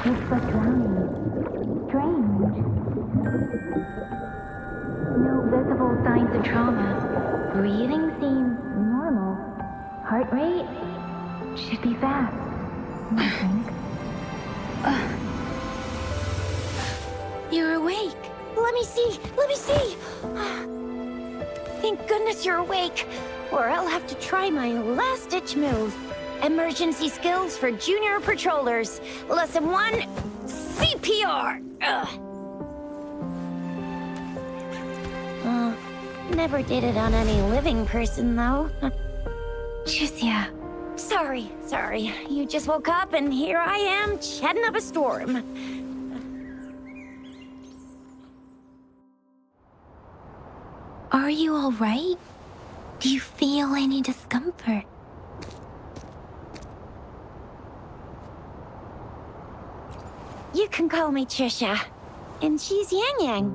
It's but drowning. Strange. No visible signs of trauma. Breathing seems normal. Heart rate should be fast, I think. You're awake. Let me see! Let me see! Thank goodness you're awake, or I'll have to try my last-ditch move. Emergency skills for junior patrollers. Lesson 1, CPR! Never did it on any living person, though. Juzia. Sorry. You just woke up, and here I am, chatting up a storm. Are you all right? Do you feel any discomfort? You can call me Trisha, and she's Yang Yang.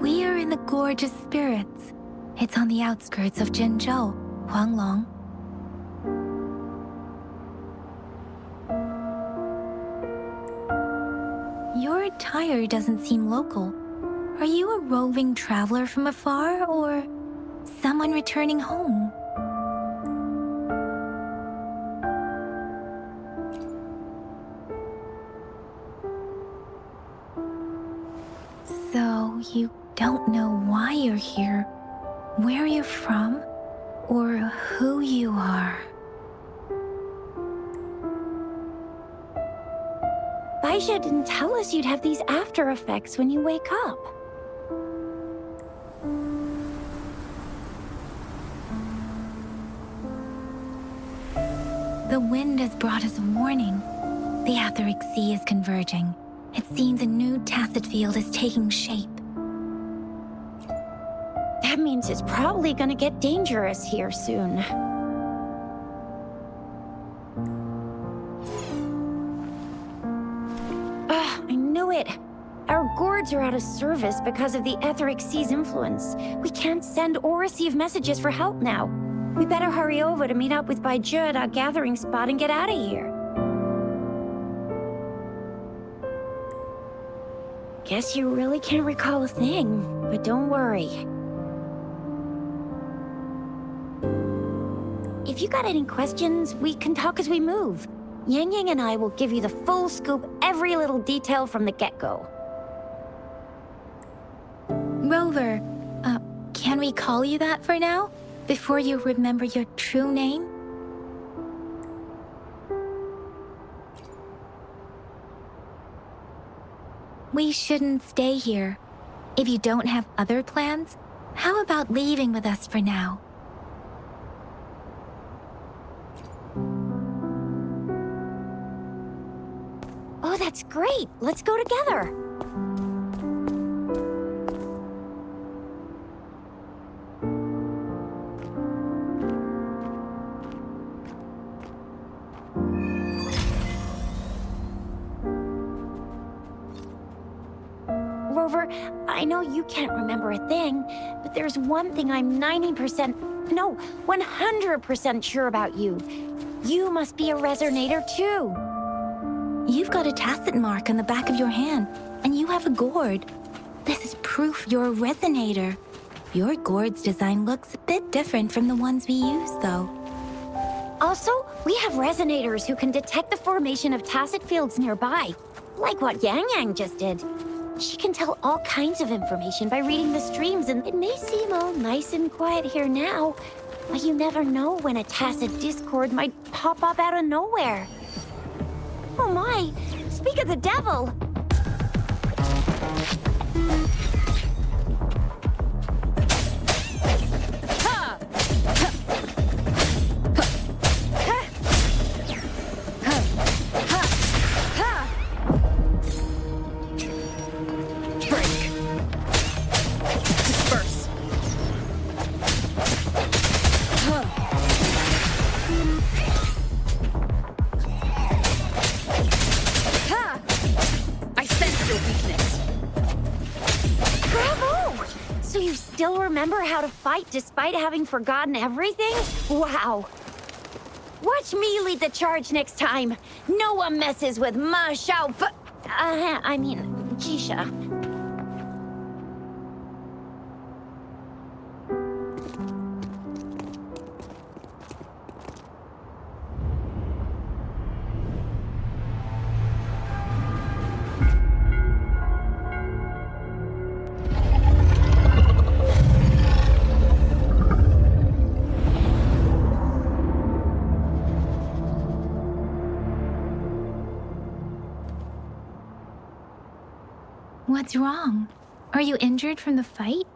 We are in the Gorge of Spirits. It's on the outskirts of Jinzhou, Huanglong. Your attire doesn't seem local. Are you a roving traveler from afar, or someone returning home? So, you don't know why you're here, where you're from, or who you are. Baizhi didn't tell us you'd have these after effects when you wake up. The wind has brought us a warning. The Etheric Sea is converging. It seems a new tacit field is taking shape. That means it's probably gonna get dangerous here soon. I knew it. Our gourds are out of service because of the Etheric Sea's influence. We can't send or receive messages for help now. We better hurry over to meet up with Baizhi at our gathering spot and get out of here. Guess you really can't recall a thing, but don't worry. If you got any questions, we can talk as we move. Yang Yang and I will give you the full scoop, every little detail from the get-go. Rover, can we call you that for now? Before you remember your true name? We shouldn't stay here. If you don't have other plans, how about leaving with us for now? Oh, that's great! Let's go together! Rover, I know you can't remember a thing, but there's one thing I'm 100% sure about you. You must be a Resonator too. You've got a tacit mark on the back of your hand, and you have a gourd. This is proof you're a Resonator. Your gourd's design looks a bit different from the ones we use, though. Also, we have Resonators who can detect the formation of tacit fields nearby, like what Yang Yang just did. She can tell all kinds of information by reading the streams, and it may seem all nice and quiet here now, but you never know when a tacit discord might pop up out of nowhere. Oh my! Speak of the devil! still remember how to fight despite having forgotten everything? Wow. Watch me lead the charge next time. No one messes with Ma Shao Jisha. What's wrong? Are you injured from the fight?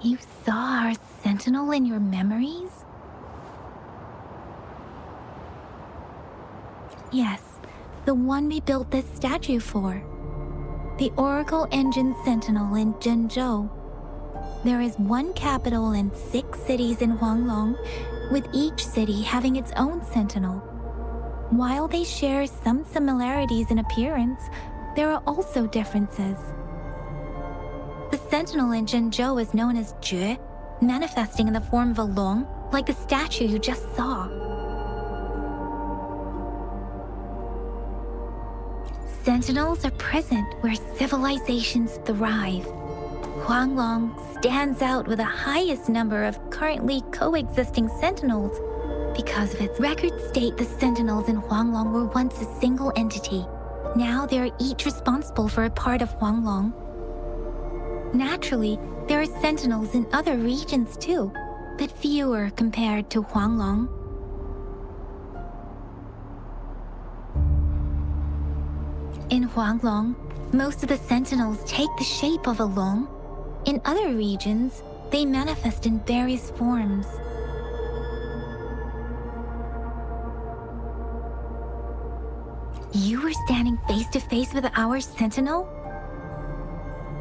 You saw our sentinel in your memories? Yes, the one we built this statue for. The Oracle Engine Sentinel in Jinzhou. There is one capital and 6 cities in Huanglong, with each city having its own sentinel. While they share some similarities in appearance, there are also differences. The Sentinel in Jinzhou is known as Jue, manifesting in the form of a long, like the statue you just saw. Sentinels are present where civilizations thrive. Huanglong stands out with the highest number of currently coexisting sentinels. Because of its records state the Sentinels in Huanglong were once a single entity. Now they are each responsible for a part of Huanglong. Naturally, there are Sentinels in other regions too, but fewer compared to Huanglong. In Huanglong, most of the Sentinels take the shape of a long. In other regions, they manifest in various forms. You were standing face to face with our sentinel?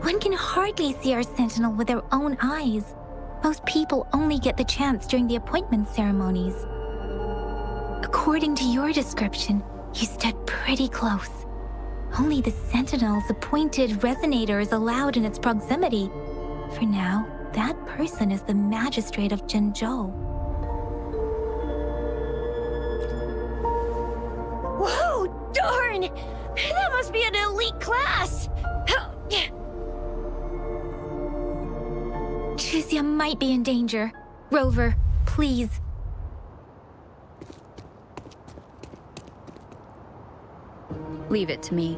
One can hardly see our sentinel with their own eyes. Most people only get the chance during the appointment ceremonies. According to your description, you stood pretty close. Only the sentinel's appointed Resonator is allowed in its proximity. For now, that person is the Magistrate of Jinzhou. Whoa, darn! That must be an elite class! Chixia might be in danger. Rover, please. Leave it to me.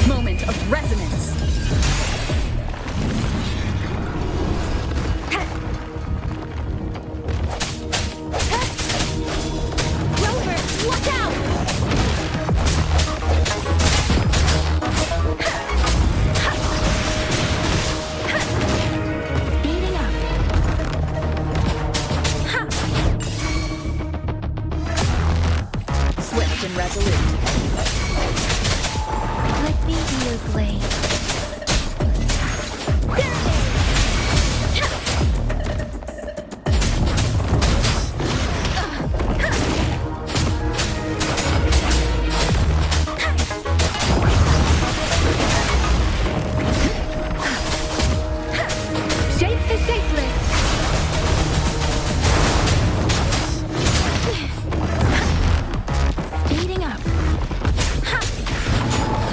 Moment of resonance. Rover, look out! Speeding up. Swift and resolute. Let me be your blade. Shape the shapeless. Speeding up.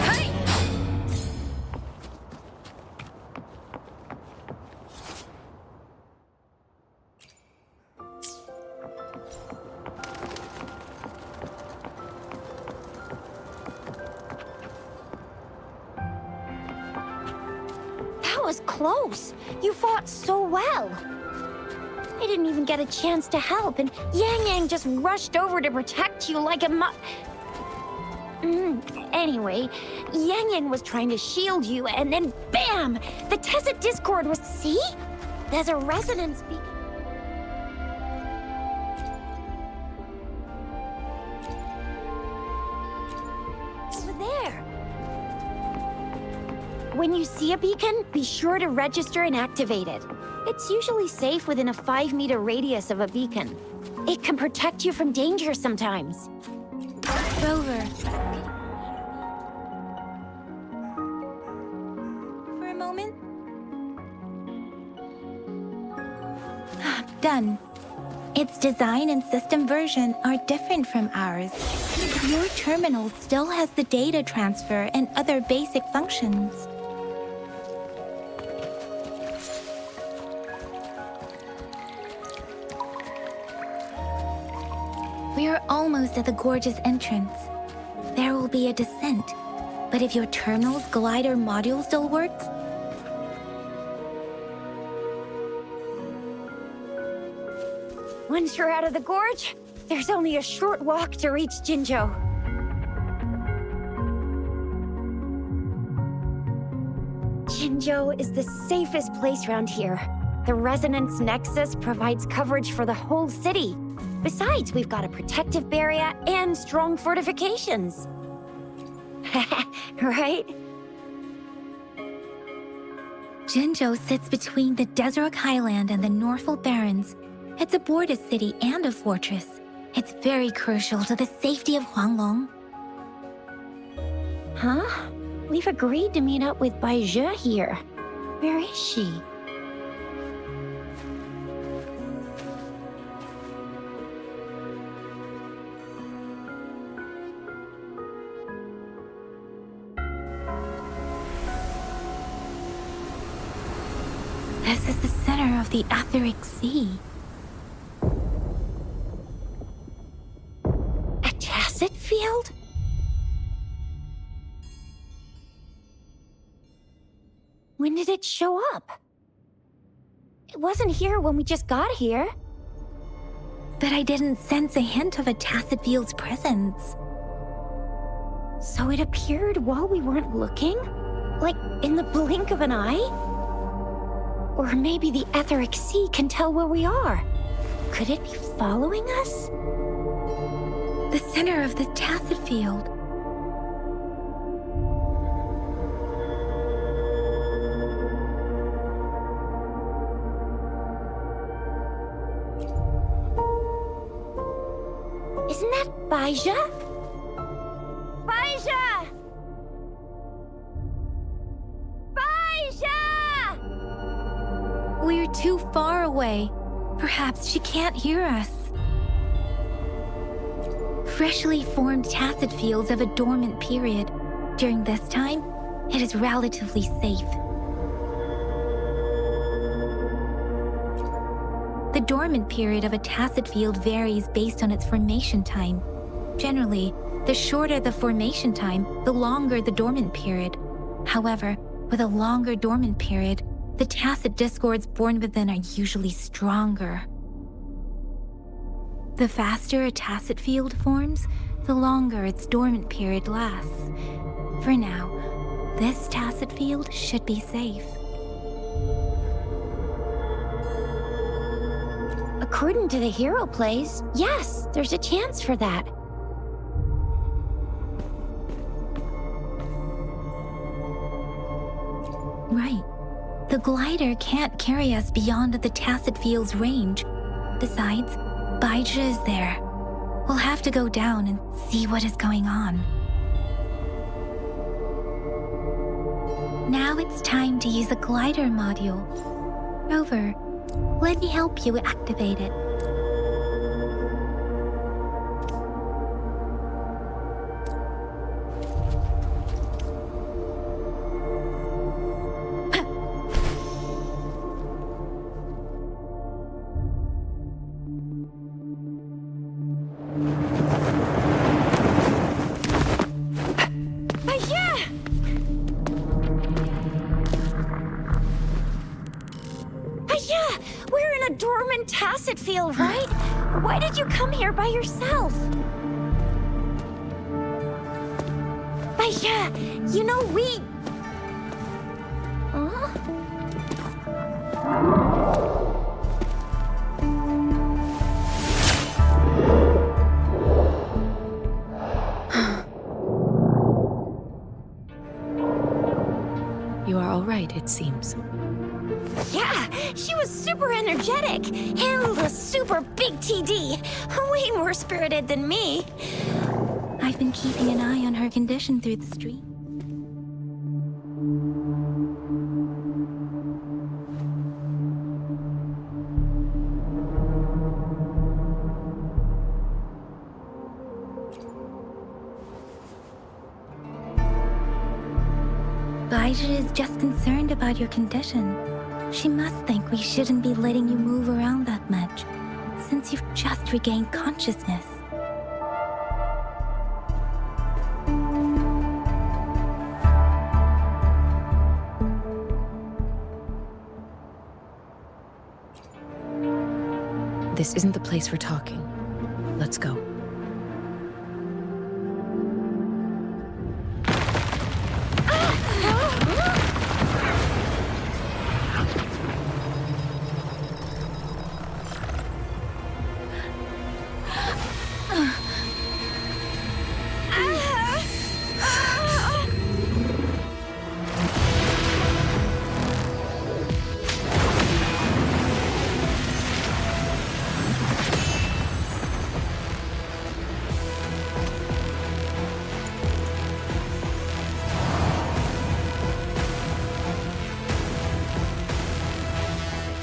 Hey! That was close. You fought so well. I didn't even get a chance to help, and Yang Yang just rushed over to protect you like a Anyway, Yang Yang was trying to shield you, and then BAM! The Tacit Discord was... See? There's a resonance beacon. Over there. When you see a beacon, be sure to register and activate it. It's usually safe within a 5-meter radius of a beacon. It can protect you from danger sometimes. Rover. For a moment. Done. Its design and system version are different from ours. Your terminal still has the data transfer and other basic functions. We are almost at the gorge's entrance. There will be a descent, but if your terminal's glider module still works, Once you're out of the gorge, there's only a short walk to reach Jinzhou. Jinzhou is the safest place around here. The Resonance Nexus provides coverage for the whole city. Besides, we've got a protective barrier and strong fortifications. Right? Jinzhou sits between the Desert Highland and the Norfolk Barrens. It's a border city and a fortress. It's very crucial to the safety of Huanglong. Huh? We've agreed to meet up with Baizhi here. Where is she? This is the center of the Etheric Sea. A tacit field? When did it show up? It wasn't here when we just got here. But I didn't sense a hint of a tacit field's presence. So it appeared while we weren't looking? Like in the blink of an eye? Or maybe the Etheric Sea can tell where we are. Could it be following us? The center of the tacit field. Isn't that Baizhi? Baizhi! Baizhi! We're too far away. Perhaps she can't hear us. Freshly formed tacit fields have a dormant period. During this time, it is relatively safe. The dormant period of a tacit field varies based on its formation time. Generally, the shorter the formation time, the longer the dormant period. However, with a longer dormant period, the tacit discords born within are usually stronger. The faster a tacit field forms, the longer its dormant period lasts. For now, this tacit field should be safe. According to the hero plays, yes, there's a chance for that. Right. The glider can't carry us beyond the tacit field's range. Besides, Baizhi is there. We'll have to go down and see what is going on. Now it's time to use a glider module. Rover, let me help you activate it. Tacit field, right? Why did you come here by yourself? Baizhi, you know we... Huh? You are all right, it seems. Yeah, she was super energetic. Handled a super big TD. Way more spirited than me. I've been keeping an eye on her condition through the stream. Baizhi is just concerned about your condition. She must think we shouldn't be letting you move around that much, since you've just regained consciousness. This isn't the place for talking. Let's go.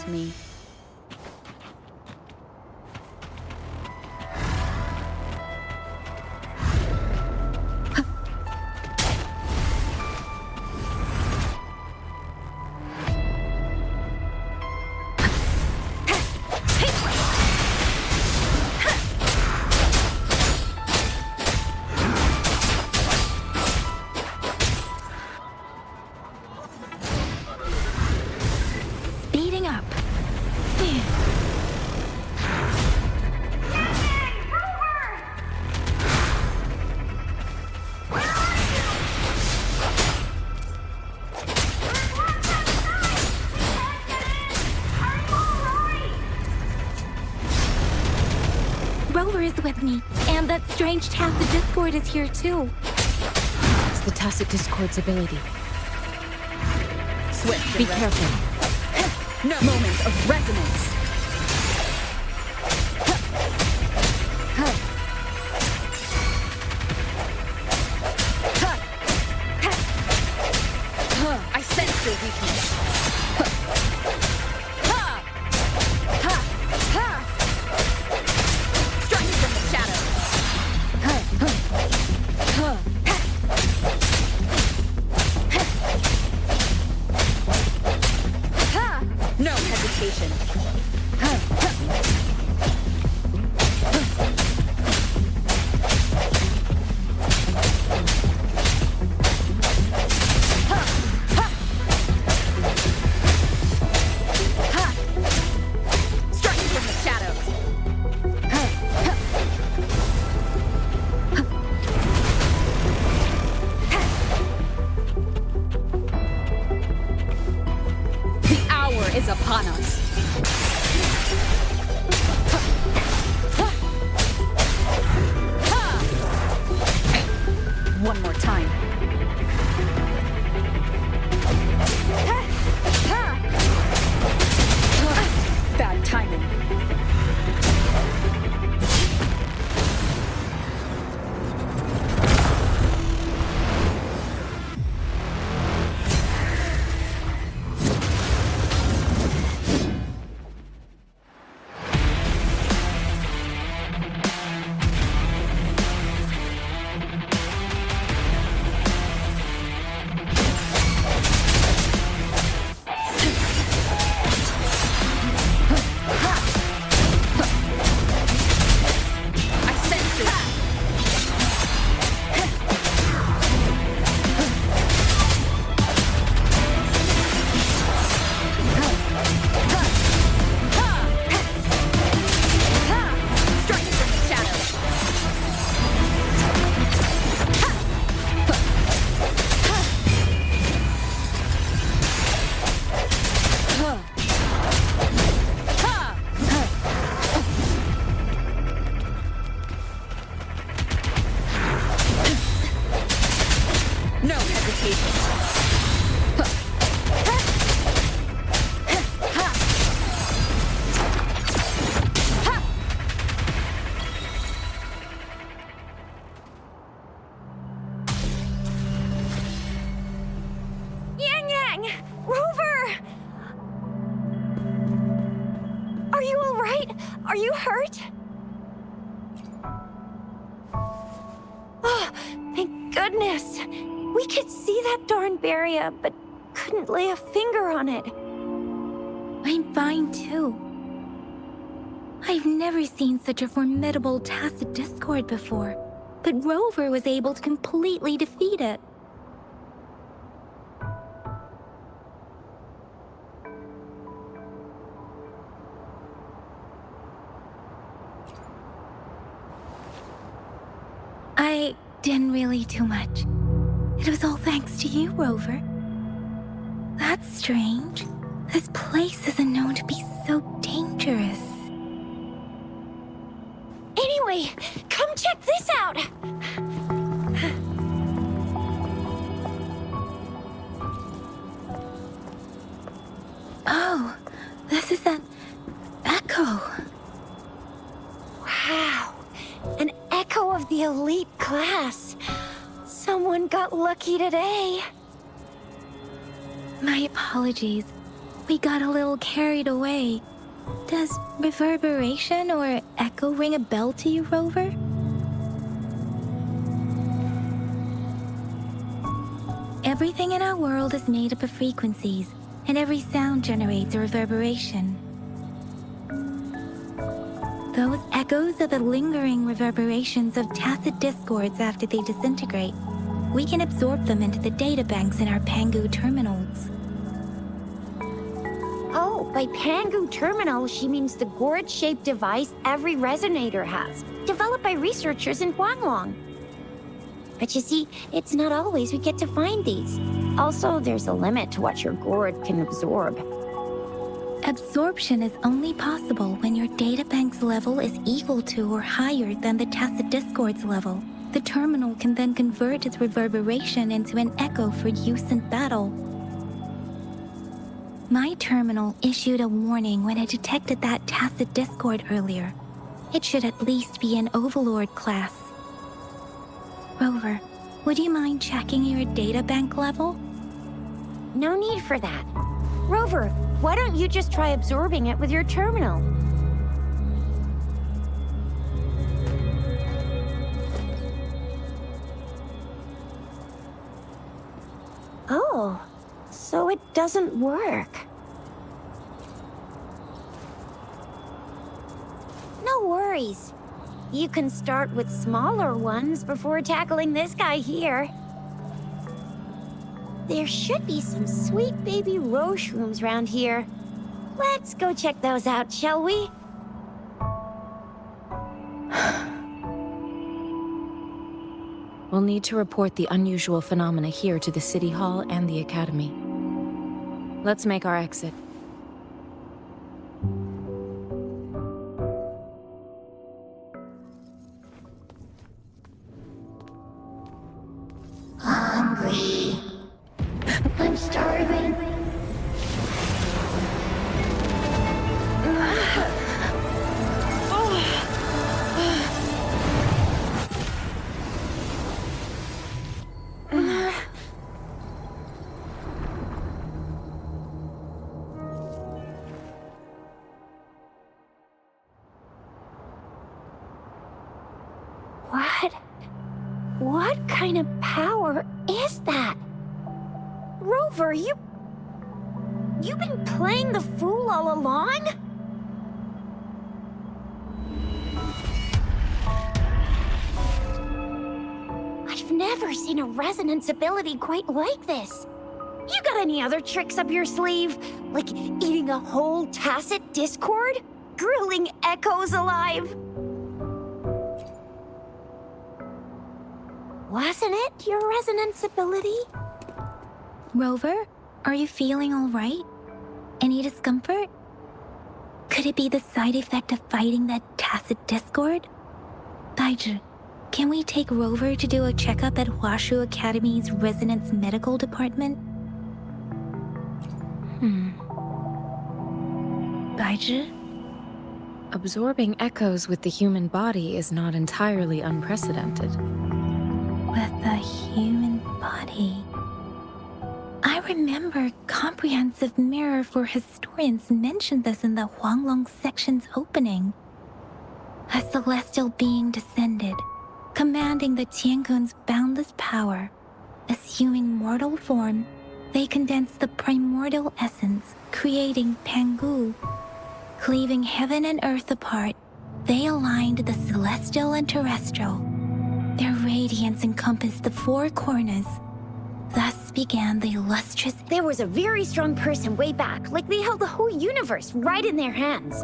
Me. Speeding up. Rover is with me, and that strange tacit discord is here too. It's the tacit discord's ability. Swift. Be careful. No moment of resonance. I sense your weakness. Strike from the shadows. No hesitation. Strike from the shadows. The hour is upon us. One more time. Bad timing. Yang! Rover! Are you alright? Are you hurt? Oh, thank goodness! We could see that darn barrier, but couldn't lay a finger on it. I'm fine too. I've never seen such a formidable tacit discord before, but Rover was able to completely defeat it. I didn't really do much. It was all thanks to you, Rover. That's strange. This place isn't known to be so dangerous. Anyway, come check this out! Oh, this is an echo. Wow, an echo of the elite class. Someone got lucky today. My apologies. We got a little carried away. Does reverberation or echo ring a bell to you, Rover? Everything in our world is made up of frequencies, and every sound generates a reverberation. Those echoes are the lingering reverberations of tacit discords after they disintegrate. We can absorb them into the databanks in our Pangu terminals. Oh, by Pangu terminal, she means the gorge-shaped device every Resonator has, developed by researchers in Guanglong. But you see, it's not always we get to find these. Also, there's a limit to what your gorge can absorb. Absorption is only possible when your databank's level is equal to or higher than the tacit discord's level. The terminal can then convert its reverberation into an echo for use in battle. My terminal issued a warning when it detected that tacit discord earlier. It should at least be an Overlord class. Rover, would you mind checking your databank level? No need for that. Rover, why don't you just try absorbing it with your terminal? Oh, so it doesn't work. No worries. You can start with smaller ones before tackling this guy here. There should be some sweet baby roche rooms around here. Let's go check those out, shall we? We'll need to report the unusual phenomena here to the City Hall and the Academy. Let's make our exit. Hungry. I'm starving. What kind of power is that? Rover, you've been playing the fool all along? I've never seen a resonance ability quite like this. You got any other tricks up your sleeve? Like eating a whole tacit discord? Grilling echoes alive? Wasn't it your resonance ability? Rover, are you feeling all right? Any discomfort? Could it be the side effect of fighting that tacit discord? Baizhi, can we take Rover to do a checkup at Huashu Academy's Resonance Medical Department? Baizhi? Absorbing echoes with the human body is not entirely unprecedented. With the human body. I remember Comprehensive Mirror for Historians mentioned this in the Huanglong section's opening. A celestial being descended, commanding the Tiangun's boundless power. Assuming mortal form, they condensed the primordial essence, creating Pangu. Cleaving heaven and earth apart, they aligned the celestial and terrestrial. Their radiance encompassed the four corners. Thus began the illustrious... There was a very strong person way back, like they held the whole universe right in their hands.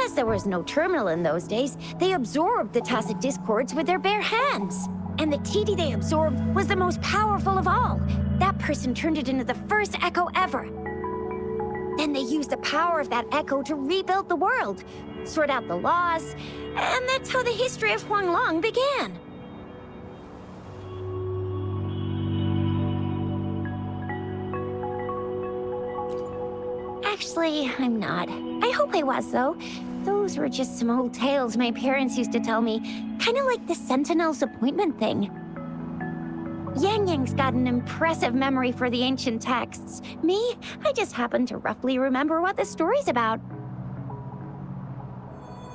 As there was no terminal in those days, they absorbed the tacit discords with their bare hands. And the TD they absorbed was the most powerful of all. That person turned it into the first echo ever. Then they used the power of that echo to rebuild the world, sort out the laws, and that's how the history of Huanglong began. Actually, I'm not. I hope I was, though. Those were just some old tales my parents used to tell me, kind of like the Sentinels appointment thing. Yang Yang's got an impressive memory for the ancient texts. Me, I just happen to roughly remember what the story's about.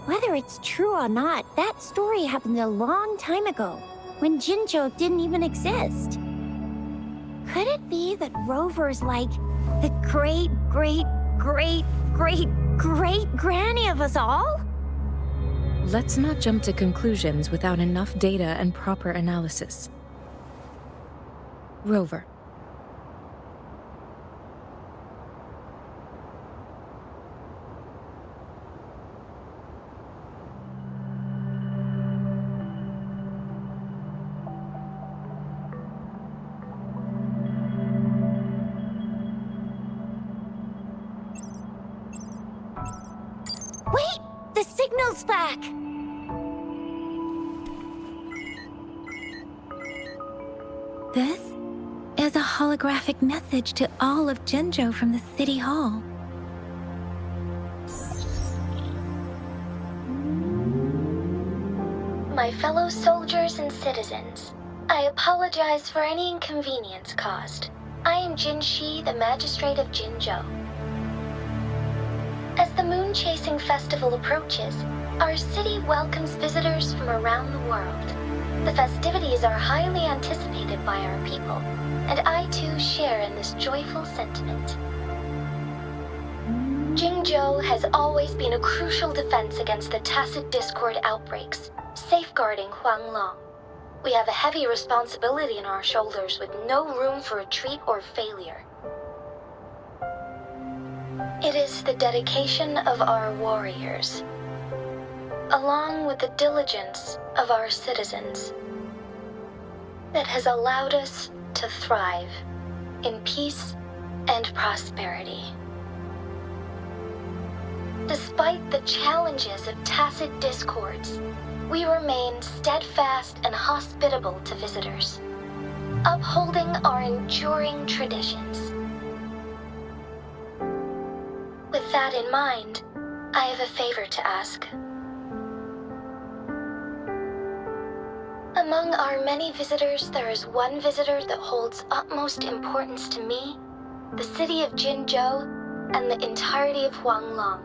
Whether it's true or not, that story happened a long time ago, when Jinzhou didn't even exist. Could it be that Rover's like the great-great-great-great-great-granny of us all? Let's not jump to conclusions without enough data and proper analysis. Rover. Wait! The signal's back! This is a holographic message to all of Jinzhou from the City Hall. My fellow soldiers and citizens, I apologize for any inconvenience caused. I am Jinshi, the Magistrate of Jinzhou. As the moon-chasing festival approaches, our city welcomes visitors from around the world. The festivities are highly anticipated by our people, and I too share in this joyful sentiment. Jinzhou has always been a crucial defense against the tacit discord outbreaks, safeguarding Huanglong. We have a heavy responsibility on our shoulders with no room for retreat or failure. It is the dedication of our warriors, along with the diligence of our citizens, that has allowed us to thrive in peace and prosperity. Despite the challenges of tacit discords, we remain steadfast and hospitable to visitors, upholding our enduring traditions. With that in mind, I have a favor to ask. Among our many visitors, there is one visitor that holds utmost importance to me, the city of Jinzhou, and the entirety of Huanglong.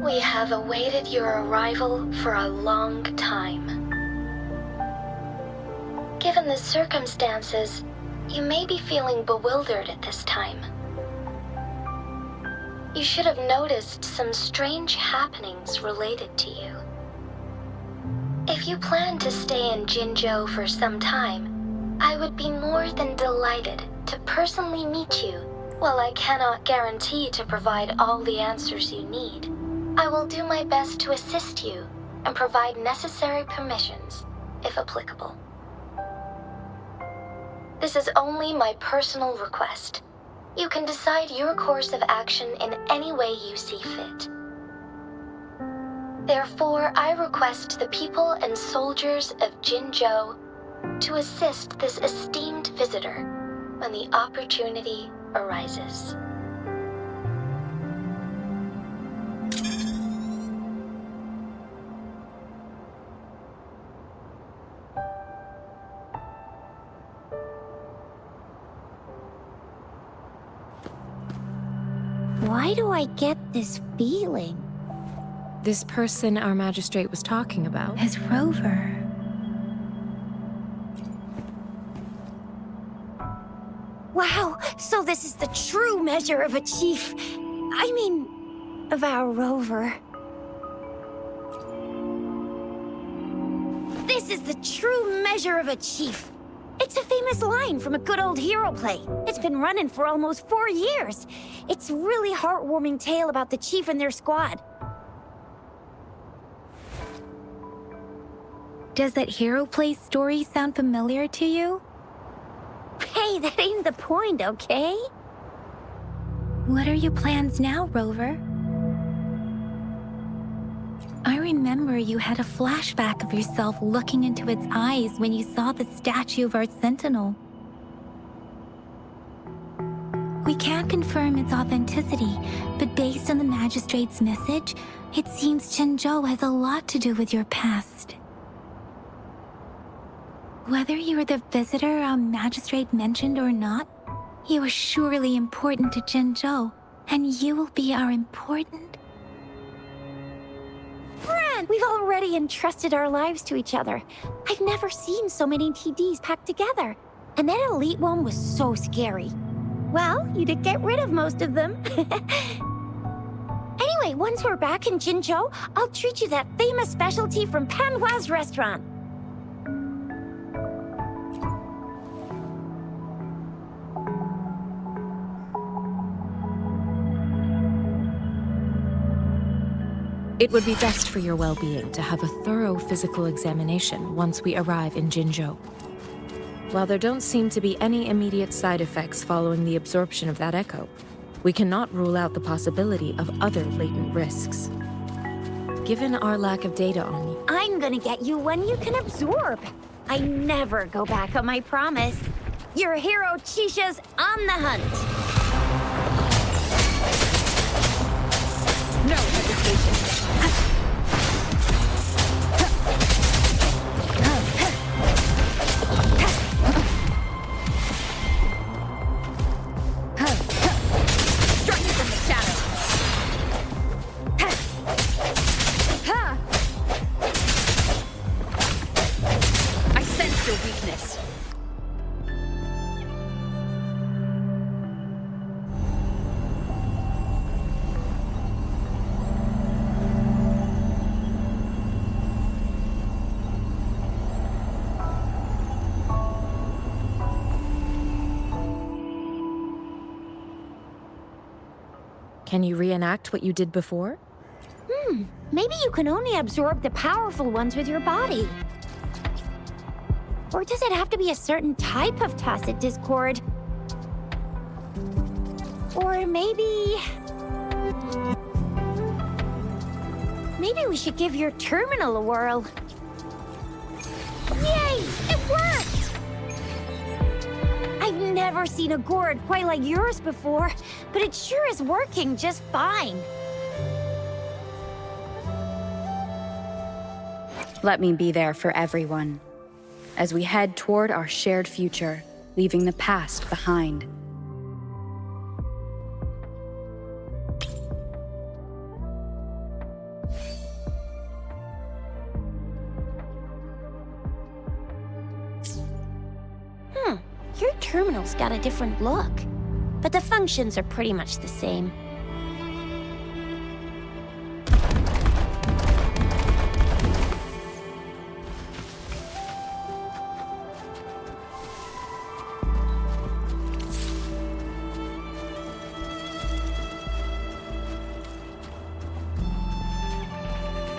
We have awaited your arrival for a long time. Given the circumstances, you may be feeling bewildered at this time. You should have noticed some strange happenings related to you. If you plan to stay in Jinzhou for some time, I would be more than delighted to personally meet you. While I cannot guarantee to provide all the answers you need, I will do my best to assist you and provide necessary permissions, if applicable. This is only my personal request. You can decide your course of action in any way you see fit. Therefore, I request the people and soldiers of Jinzhou to assist this esteemed visitor when the opportunity arises. Why do I get this feeling? This person our magistrate was talking about? As Rover. Wow, so this is the true measure of a chief. I mean, of our Rover. This is the true measure of a chief. It's a famous line from a good old hero play. It's been running for almost 4 years. It's a really heartwarming tale about the chief and their squad. Does that hero play story sound familiar to you? Hey, that ain't the point, okay? What are your plans now, Rover? I remember you had a flashback of yourself looking into its eyes when you saw the statue of our Sentinel. We can't confirm its authenticity, but based on the Magistrate's message, it seems Jinzhou has a lot to do with your past. Whether you were the visitor our Magistrate mentioned or not, you are surely important to Jinzhou, and you will be our important... Friend, we've already entrusted our lives to each other. I've never seen so many TDs packed together. And that elite one was so scary. Well, you did get rid of most of them. Anyway, once we're back in Jinzhou, I'll treat you that famous specialty from Panhua's restaurant. It would be best for your well-being to have a thorough physical examination once we arrive in Jinzhou. While there don't seem to be any immediate side effects following the absorption of that echo, we cannot rule out the possibility of other latent risks. Given our lack of data on you, I'm gonna get you one you can absorb. I never go back on my promise. Your hero Chisha's on the hunt. No hesitation. Strike from the shadows. I sense your weakness. can you reenact what you did before? Maybe you can only absorb the powerful ones with your body. Or does it have to be a certain type of tacit discord? Or maybe we should give your terminal a whirl. Yay! It worked! I've never seen a gourd quite like yours before, but it sure is working just fine. Let me be there for everyone, as we head toward our shared future, leaving the past behind. Your terminal's got a different look, but the functions are pretty much the same.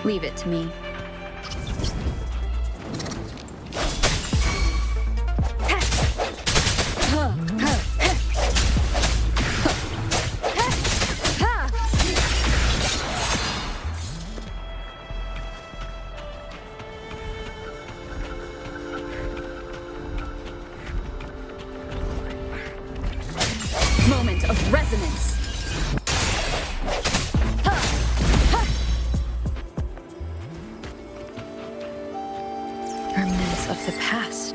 Leave it to me. Moment of resonance. Remnants of the past.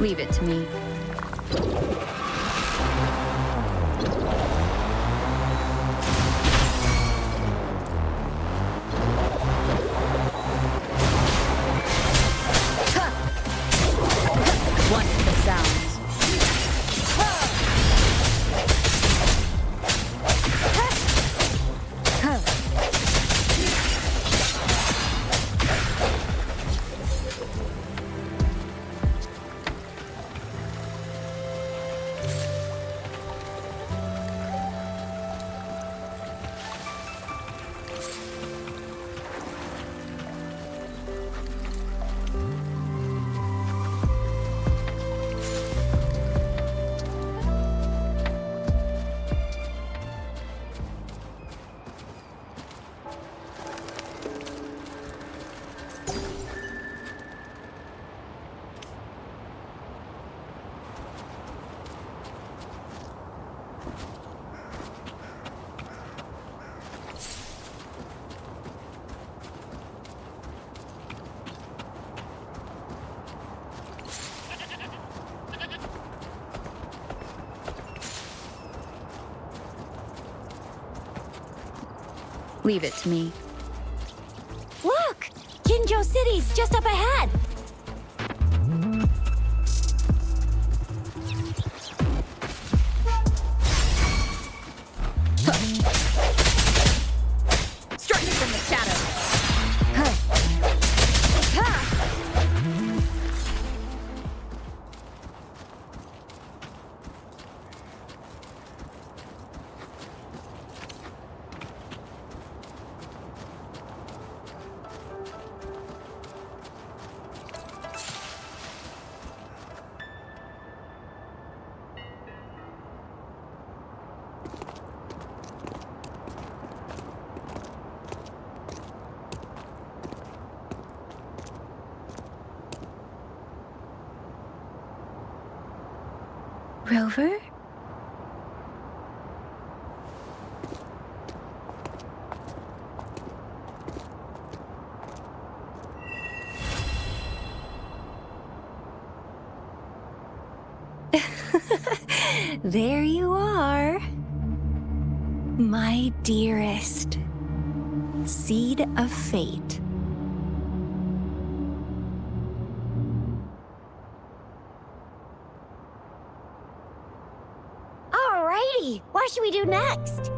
Leave it to me. Once the sounds. Leave it to me. Look! Jinzhou City's just up ahead! Striking from the shadows. Rover? There you are. My dearest. Seed of fate. Alrighty, what should we do next?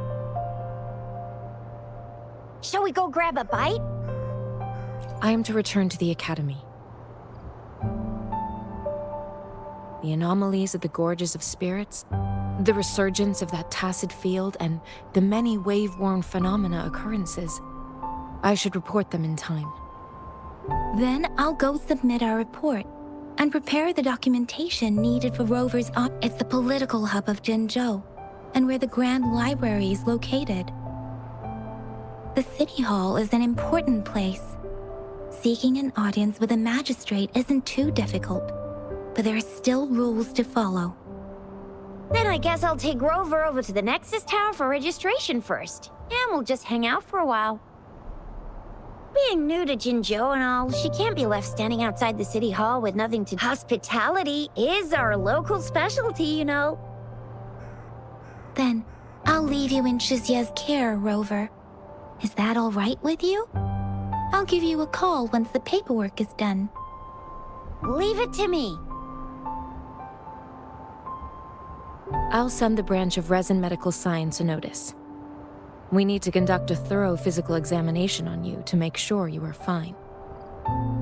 Shall we go grab a bite? I am to return to the Academy. The anomalies of the gorges of spirits, the resurgence of that tacit field, and the many wave-worn phenomena occurrences. I should report them in time. Then I'll go submit our report and prepare the documentation needed for Rover's It's the political hub of Jinzhou, and where the Grand Library is located. The City Hall is an important place. Seeking an audience with a magistrate isn't too difficult, but there are still rules to follow. Then I guess I'll take Rover over to the Nexus Tower for registration first, and we'll just hang out for a while. Being new to Jinzhou and all, she can't be left standing outside the City Hall with nothing to do. Hospitality is our local specialty, you know. Then I'll leave you in Shizya's care, Rover. Is that all right with you? I'll give you a call once the paperwork is done. Leave it to me. I'll send the branch of Resin Medical Science a notice. We need to conduct a thorough physical examination on you to make sure you are fine.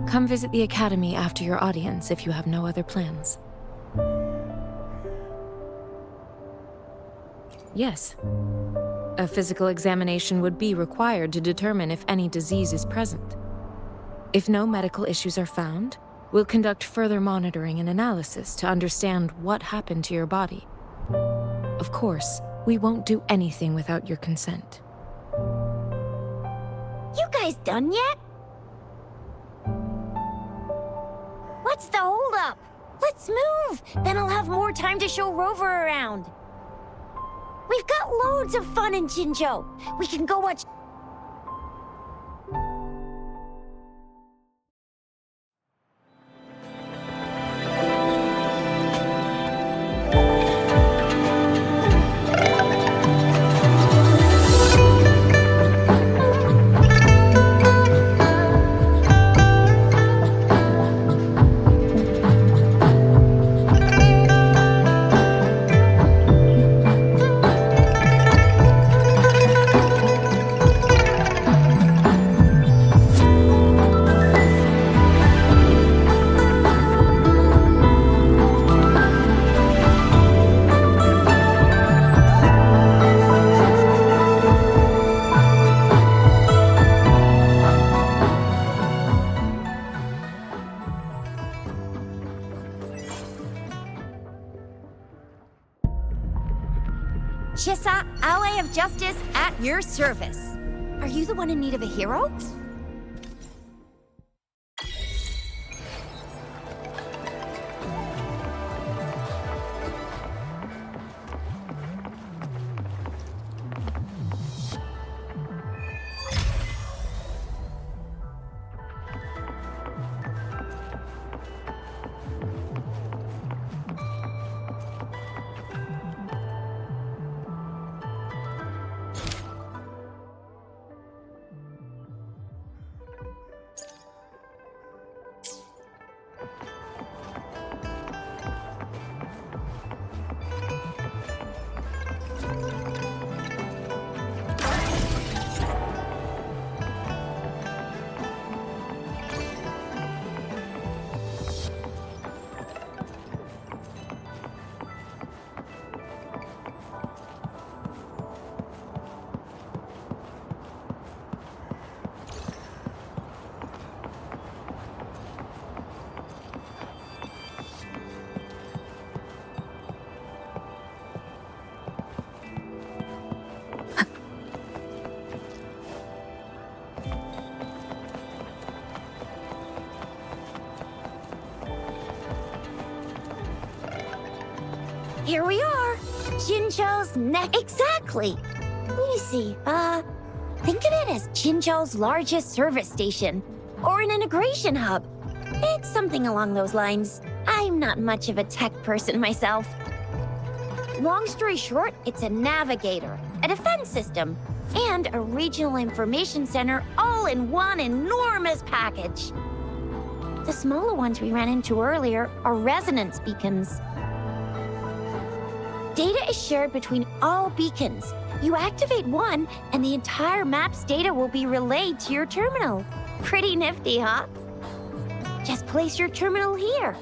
Come visit the Academy after your audience if you have no other plans. Yes. A physical examination would be required to determine if any disease is present. If no medical issues are found, we'll conduct further monitoring and analysis to understand what happened to your body. Of course, we won't do anything without your consent. You guys done yet? What's the holdup? Let's move! Then I'll have more time to show Rover around. We've got loads of fun in Jinzhou. We can go watch... Shisa, Ally of Justice, at your service. Are you the one in need of a hero? Here we are. Jinzhou's next. Exactly. Let me see. Think of it as Jinzhou's largest service station, or an integration hub. It's something along those lines. I'm not much of a tech person myself. Long story short, it's a navigator, a defense system, and a regional information center all in one enormous package. The smaller ones we ran into earlier are resonance beacons. Data is shared between all beacons. You activate one, and the entire map's data will be relayed to your terminal. Pretty nifty, huh? Just place your terminal here.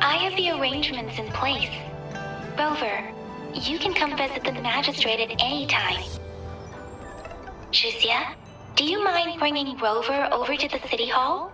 I have the arrangements in place. Rover, you can come visit the Magistrate at any time. Juzia, do you mind bringing Rover over to the City Hall?